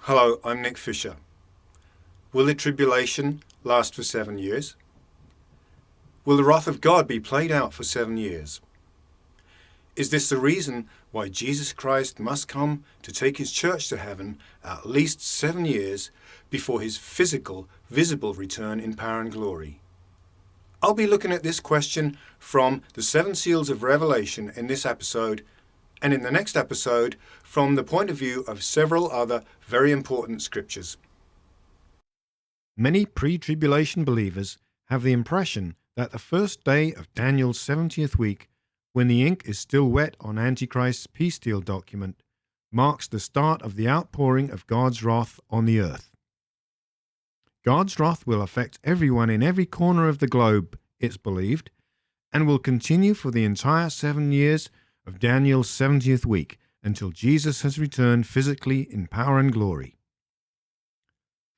Hello, I'm Nick Fisher. Will the tribulation last for 7 years? Will the wrath of God be played out for 7 years? Is this the reason why Jesus Christ must come to take his church to heaven at least 7 years before his physical, visible return in power and glory? I'll be looking at this question from the 7 seals of Revelation in this episode, and in the next episode from the point of view of several other very important scriptures. Many pre-tribulation believers have the impression that the first day of Daniel's 70th week, when the ink is still wet on Antichrist's peace deal document, marks the start of the outpouring of God's wrath on the earth. God's wrath will affect everyone in every corner of the globe, it's believed, and will continue for the entire 7 years of Daniel's 70th week until Jesus has returned physically in power and glory.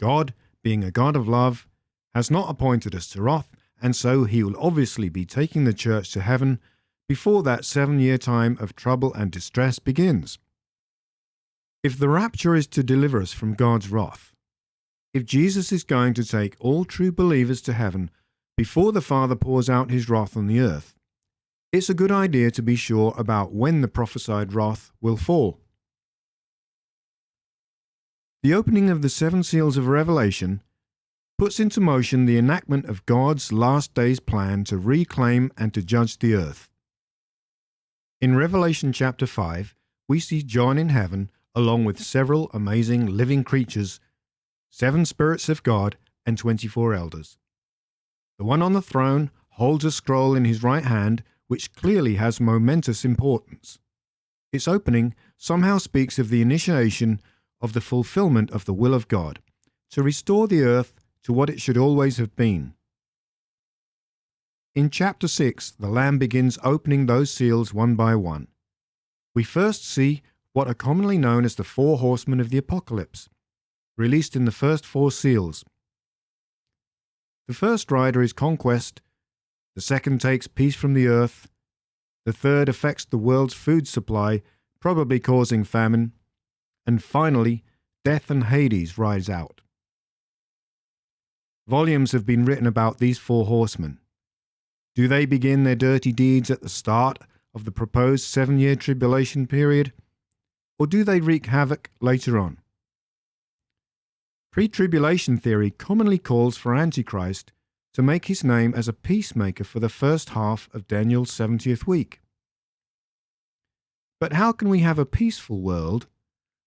God, being a God of love, has not appointed us to wrath, and so he will obviously be taking the church to heaven before that 7-year time of trouble and distress begins. If the rapture is to deliver us from God's wrath, if Jesus is going to take all true believers to heaven before the Father pours out his wrath on the earth, it's a good idea to be sure about when the prophesied wrath will fall. The opening of the 7 seals of Revelation puts into motion the enactment of God's last days plan to reclaim and to judge the earth. In Revelation chapter 5, we see John in heaven along with several amazing living creatures, 7 spirits of God and 24 elders. The one on the throne holds a scroll in his right hand which clearly has momentous importance. Its opening somehow speaks of the initiation of the fulfillment of the will of God, to restore the earth to what it should always have been. In chapter 6, the Lamb begins opening those seals one by one. We first see what are commonly known as the 4 horsemen of the Apocalypse, released in the first 4 seals. The first rider is conquest, the second takes peace from the earth, the third affects the world's food supply, probably causing famine, and finally, death and Hades rise out. Volumes have been written about these 4 horsemen. Do they begin their dirty deeds at the start of the proposed 7-year tribulation period, or do they wreak havoc later on? Pre-tribulation theory commonly calls for Antichrist to make his name as a peacemaker for the first half of Daniel's 70th week. But how can we have a peaceful world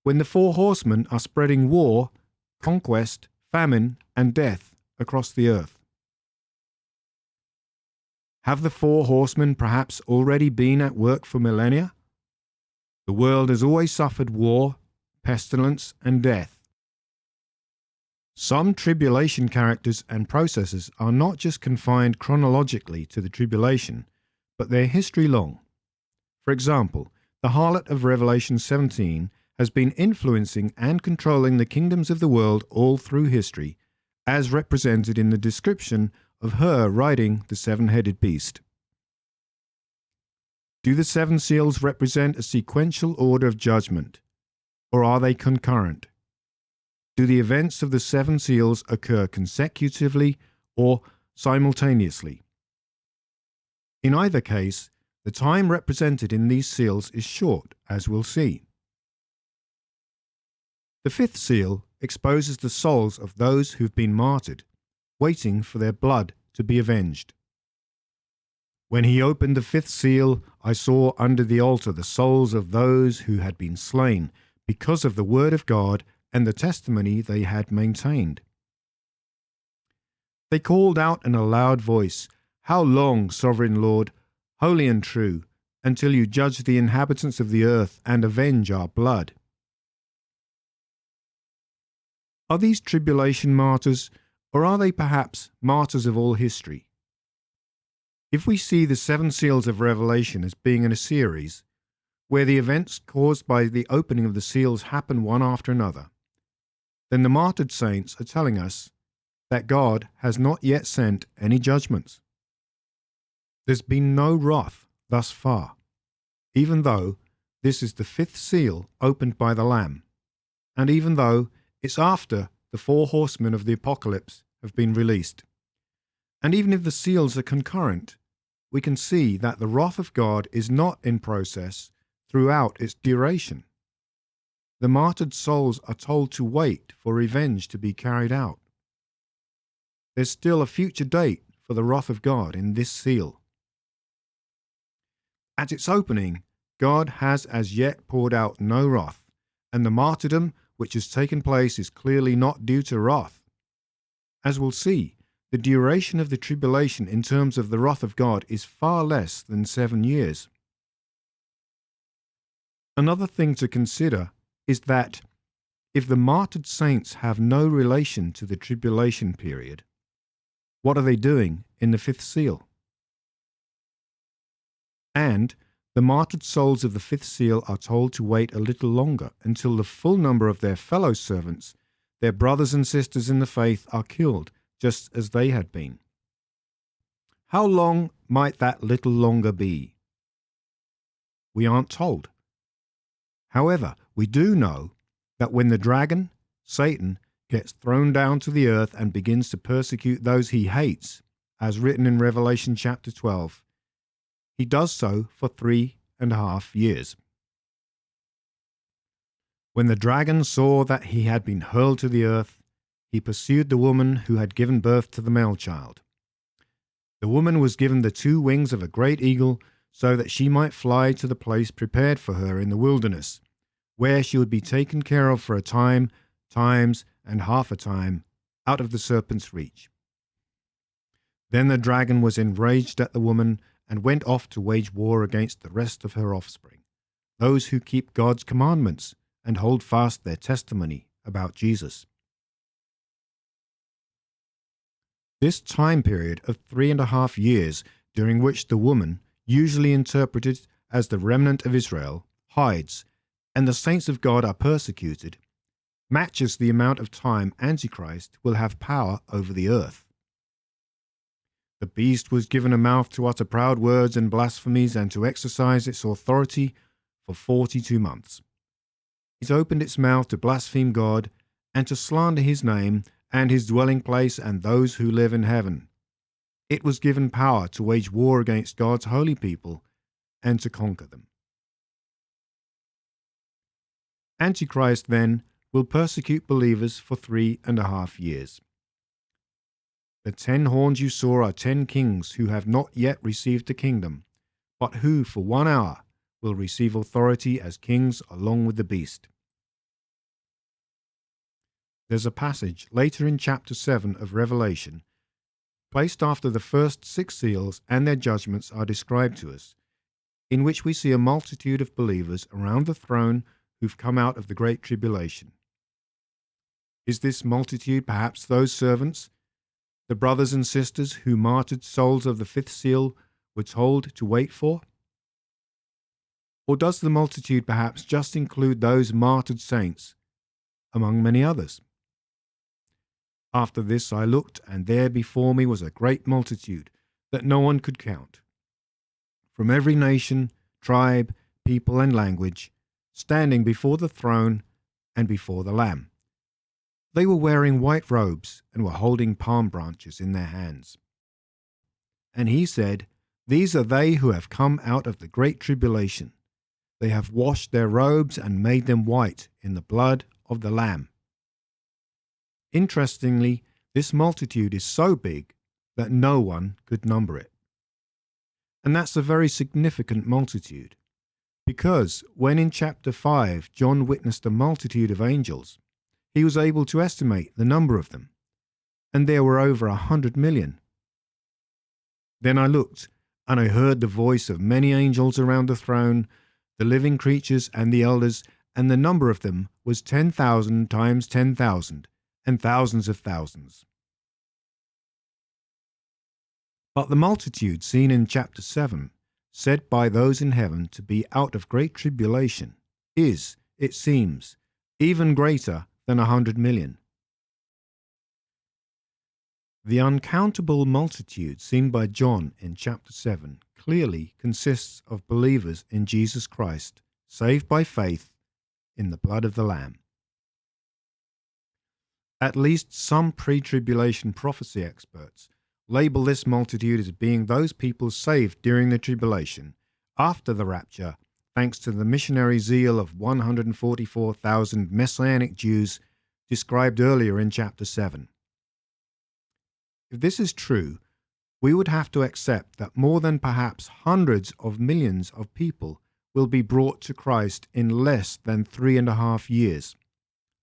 when the 4 horsemen are spreading war, conquest, famine, and death across the earth? Have the 4 horsemen perhaps already been at work for millennia? The world has always suffered war, pestilence, and death. Some tribulation characters and processes are not just confined chronologically to the tribulation, but they're history long. For example, the harlot of Revelation 17 has been influencing and controlling the kingdoms of the world all through history, as represented in the description of her riding the 7-headed beast. Do the 7 seals represent a sequential order of judgment, or are they concurrent? Do the events of the 7 seals occur consecutively or simultaneously? In either case, the time represented in these seals is short, as we'll see. The 5th seal exposes the souls of those who've been martyred, waiting for their blood to be avenged. When he opened the 5th seal, I saw under the altar the souls of those who had been slain because of the word of God and the testimony they had maintained. They called out in a loud voice, "How long, sovereign Lord, holy and true, until you judge the inhabitants of the earth and avenge our blood?" Are these tribulation martyrs, or are they perhaps martyrs of all history? If we see the 7 seals of Revelation as being in a series, where the events caused by the opening of the seals happen one after another, then the martyred saints are telling us that God has not yet sent any judgments. There's been no wrath thus far, even though this is the 5th seal opened by the Lamb, and even though It's after the four horsemen of the apocalypse have been released. And even if the seals are concurrent, we can see that the wrath of God is not in process throughout its duration. The martyred souls are told to wait for revenge to be carried out. There's still a future date for the wrath of God in this seal. At its opening, God has as yet poured out no wrath, and the martyrdom which has taken place is clearly not due to wrath. As we'll see, the duration of the tribulation in terms of the wrath of God is far less than 7 years. Another thing to consider is that if the martyred saints have no relation to the tribulation period, what are they doing in the fifth seal? And the martyred souls of the fifth seal are told to wait a little longer until the full number of their fellow servants, their brothers and sisters in the faith, are killed, just as they had been. How long might that little longer be? We aren't told. However, we do know that when the dragon, Satan, gets thrown down to the earth and begins to persecute those he hates, as written in Revelation chapter 12, he does so for 3.5 years. When the dragon saw that he had been hurled to the earth, he pursued the woman who had given birth to the male child. The woman was given the 2 wings of a great eagle so that she might fly to the place prepared for her in the wilderness, where she would be taken care of for a time, times, and half a time, out of the serpent's reach. Then the dragon was enraged at the woman and went off to wage war against the rest of her offspring, those who keep God's commandments and hold fast their testimony about Jesus. This time period of 3.5 years, during which the woman, usually interpreted as the remnant of Israel, hides, and the saints of God are persecuted, matches the amount of time Antichrist will have power over the earth. The beast was given a mouth to utter proud words and blasphemies and to exercise its authority for 42 months. It opened its mouth to blaspheme God and to slander his name and his dwelling place and those who live in heaven. It was given power to wage war against God's holy people and to conquer them. Antichrist, then, will persecute believers for 3.5 years. The 10 horns you saw are 10 kings who have not yet received the kingdom, but who for 1 hour will receive authority as kings along with the beast. There's a passage later in chapter 7 of Revelation, placed after the first 6 seals and their judgments are described to us, in which we see a multitude of believers around the throne who've come out of the Great Tribulation. Is this multitude perhaps those servants, the brothers and sisters who martyred souls of the 5th seal were told to wait for? Or does the multitude perhaps just include those martyred saints, among many others? After this I looked, and there before me was a great multitude that no one could count, from every nation, tribe, people, and language, standing before the throne and before the Lamb. They were wearing white robes and were holding palm branches in their hands. And he said, "These are they who have come out of the great tribulation. They have washed their robes and made them white in the blood of the Lamb." Interestingly, this multitude is so big that no one could number it. And that's a very significant multitude, because when in chapter 5 John witnessed a multitude of angels, he was able to estimate the number of them, and there were over 100 million. Then I looked, and I heard the voice of many angels around the throne, the living creatures and the elders, and the number of them was 10,000 times 10,000, and thousands of thousands. But the multitude seen in chapter 7, said by those in heaven to be out of great tribulation, is, it seems, even greater than 100 million. The uncountable multitude seen by John in chapter 7 clearly consists of believers in Jesus Christ, saved by faith in the blood of the Lamb. At least some pre-tribulation prophecy experts label this multitude as being those people saved during the tribulation after the rapture, thanks to the missionary zeal of 144,000 Messianic Jews described earlier in chapter 7. If this is true, we would have to accept that more than perhaps hundreds of millions of people will be brought to Christ in less than 3.5 years,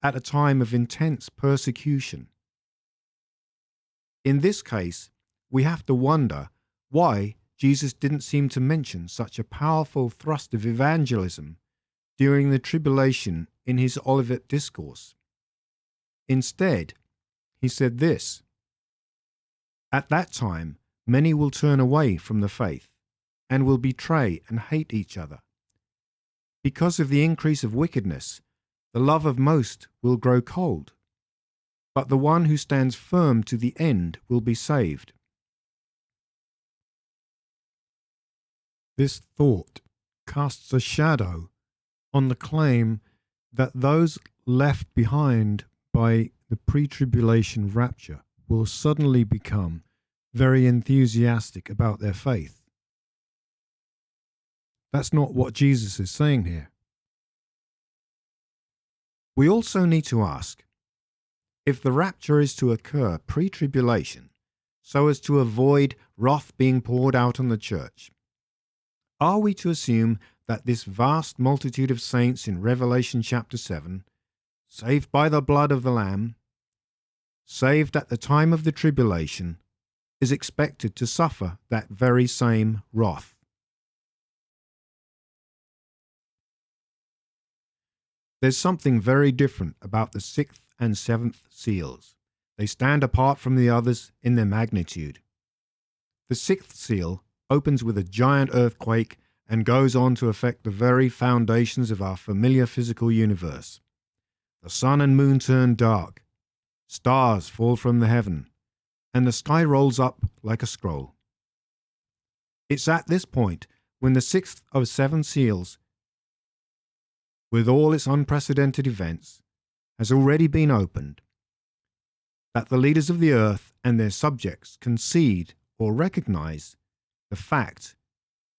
at a time of intense persecution. In this case, we have to wonder why Jesus didn't seem to mention such a powerful thrust of evangelism during the tribulation in his Olivet Discourse. Instead, he said this: "At that time, many will turn away from the faith and will betray and hate each other. Because of the increase of wickedness, the love of most will grow cold, but the one who stands firm to the end will be saved." This thought casts a shadow on the claim that those left behind by the pre-tribulation rapture will suddenly become very enthusiastic about their faith. That's not what Jesus is saying here. We also need to ask, if the rapture is to occur pre-tribulation so as to avoid wrath being poured out on the church, are we to assume that this vast multitude of saints in Revelation chapter 7, saved by the blood of the Lamb, saved at the time of the tribulation, is expected to suffer that very same wrath? There's something very different about the 6th and 7th seals. They stand apart from the others in their magnitude. The 6th seal opens with a giant earthquake and goes on to affect the very foundations of our familiar physical universe. The sun and moon turn dark, stars fall from the heaven, and the sky rolls up like a scroll. It's at this point, when the 6th of 7 seals, with all its unprecedented events, has already been opened, that the leaders of the earth and their subjects concede or recognize the fact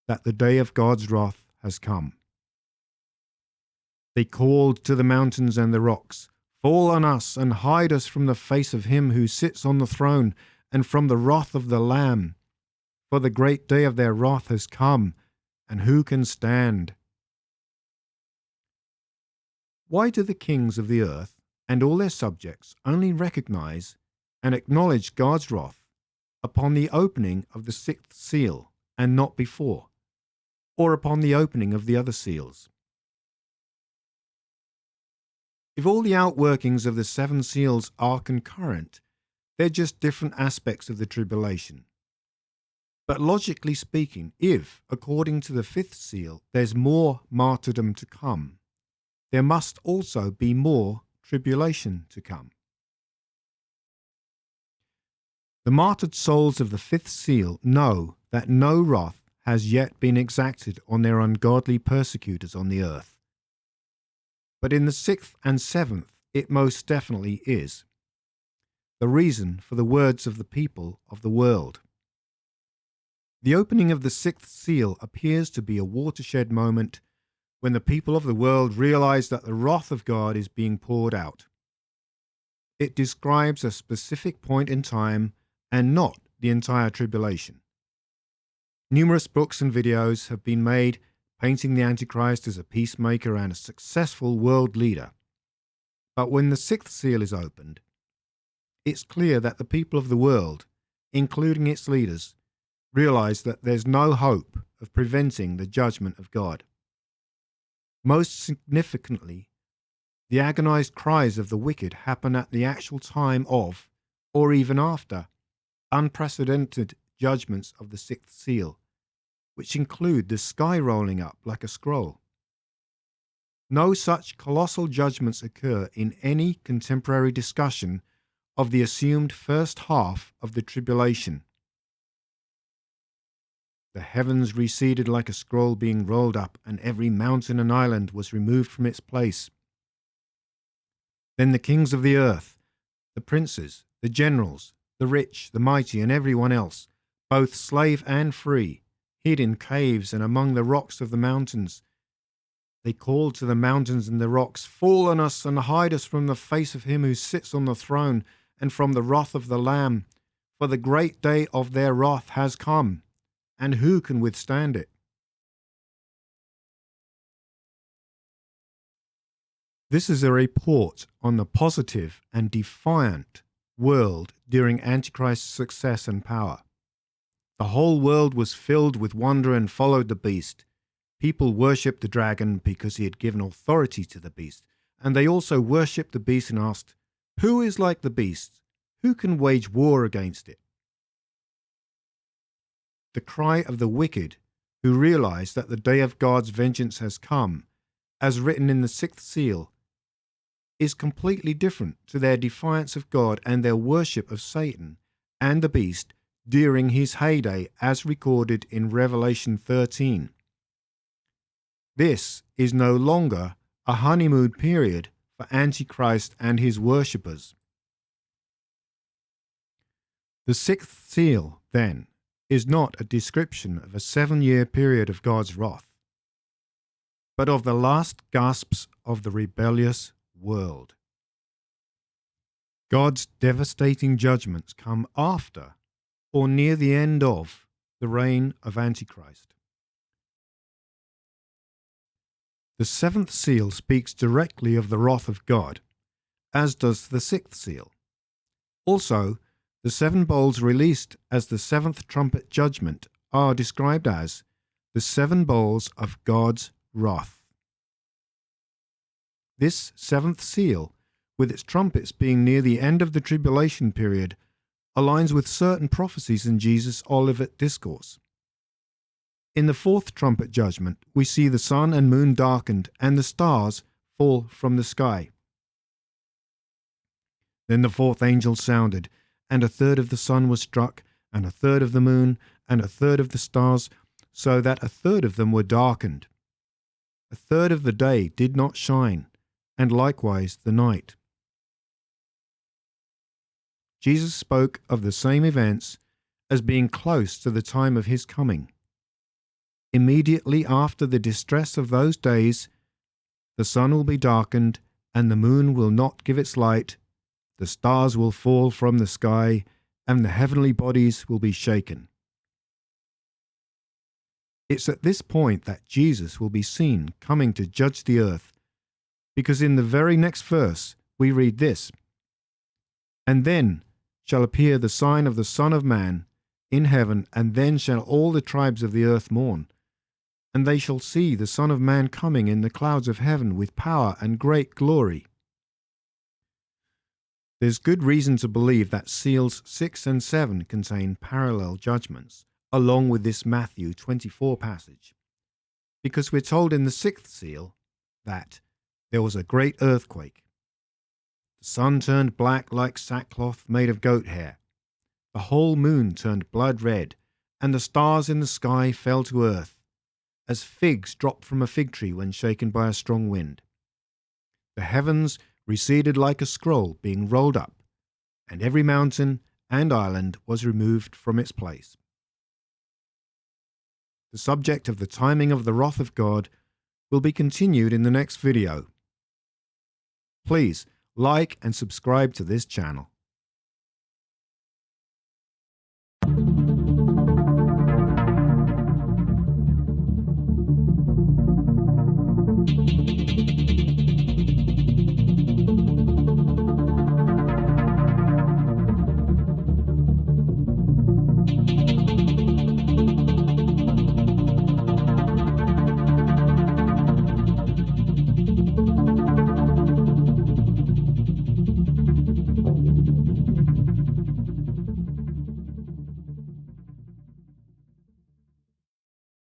that the day of God's wrath has come. They called to the mountains and the rocks, "Fall on us and hide us from the face of him who sits on the throne and from the wrath of the Lamb. For the great day of their wrath has come, and who can stand?" Why do the kings of the earth and all their subjects only recognize and acknowledge God's wrath upon the opening of the 6th seal and not before, or upon the opening of the other seals? If all the outworkings of the 7 seals are concurrent, they're just different aspects of the tribulation. But logically speaking, if, according to the 5th seal, there's more martyrdom to come, there must also be more tribulation to come. The martyred souls of the 5th seal know that no wrath has yet been exacted on their ungodly persecutors on the earth. But in the 6th and 7th, it most definitely is. The reason for the words of the people of the world. The opening of the 6th seal appears to be a watershed moment when the people of the world realize that the wrath of God is being poured out. It describes a specific point in time and not the entire tribulation. Numerous books and videos have been made painting the Antichrist as a peacemaker and a successful world leader. But when the 6th seal is opened, it's clear that the people of the world, including its leaders, realize that there's no hope of preventing the judgment of God. Most significantly, the agonized cries of the wicked happen at the actual time of, or even after, unprecedented judgments of the 6th seal, which include the sky rolling up like a scroll. No such colossal judgments occur in any contemporary discussion of the assumed first half of the tribulation. The heavens receded like a scroll being rolled up, and every mountain and island was removed from its place. Then the kings of the earth, the princes, the generals, the rich, the mighty, and everyone else, both slave and free, hid in caves and among the rocks of the mountains. They called to the mountains and the rocks, "Fall on us and hide us from the face of him who sits on the throne and from the wrath of the Lamb. For the great day of their wrath has come, and who can withstand it?" This is a report on the positive and defiant world during Antichrist's success and power. The whole world was filled with wonder and followed the beast. People worshipped the dragon because he had given authority to the beast, and they also worshipped the beast and asked, "Who is like the beast? Who can wage war against it?" The cry of the wicked who realize that the day of God's vengeance has come, as written in the sixth seal, is completely different to their defiance of God and their worship of Satan and the beast during his heyday, as recorded in Revelation 13. This is no longer a honeymoon period for Antichrist and his worshippers. The sixth seal, then, is not a description of a 7-year period of God's wrath, but of the last gasps of the rebellious world. God's devastating judgments come after or near the end of the reign of Antichrist. The seventh seal speaks directly of the wrath of God, as does the sixth seal. Also, the 7 bowls released as the 7th trumpet judgment are described as the 7 bowls of God's wrath. This 7th seal, with its trumpets being near the end of the tribulation period, aligns with certain prophecies in Jesus' Olivet Discourse. In the 4th trumpet judgment, we see the sun and moon darkened and the stars fall from the sky. Then the 4th angel sounded, and 1/3 of the sun was struck, and 1/3 of the moon, and 1/3 of the stars, so that 1/3 of them were darkened. 1/3 of the day did not shine, and likewise the night. Jesus spoke of the same events as being close to the time of his coming. Immediately after the distress of those days, the sun will be darkened, and the moon will not give its light, the stars will fall from the sky, and the heavenly bodies will be shaken. It's at this point that Jesus will be seen coming to judge the earth, because in the very next verse we read this, "And then shall appear the sign of the Son of Man in heaven, and then shall all the tribes of the earth mourn, and they shall see the Son of Man coming in the clouds of heaven with power and great glory." There's good reason to believe that seals 6 and 7 contain parallel judgments, along with this Matthew 24 passage, because we're told in the 6th seal that there was a great earthquake. The sun turned black like sackcloth made of goat hair. The whole moon turned blood red, and the stars in the sky fell to earth, as figs drop from a fig tree when shaken by a strong wind. The heavens receded like a scroll being rolled up, and every mountain and island was removed from its place. The subject of the timing of the wrath of God will be continued in the next video. Please like and subscribe to this channel.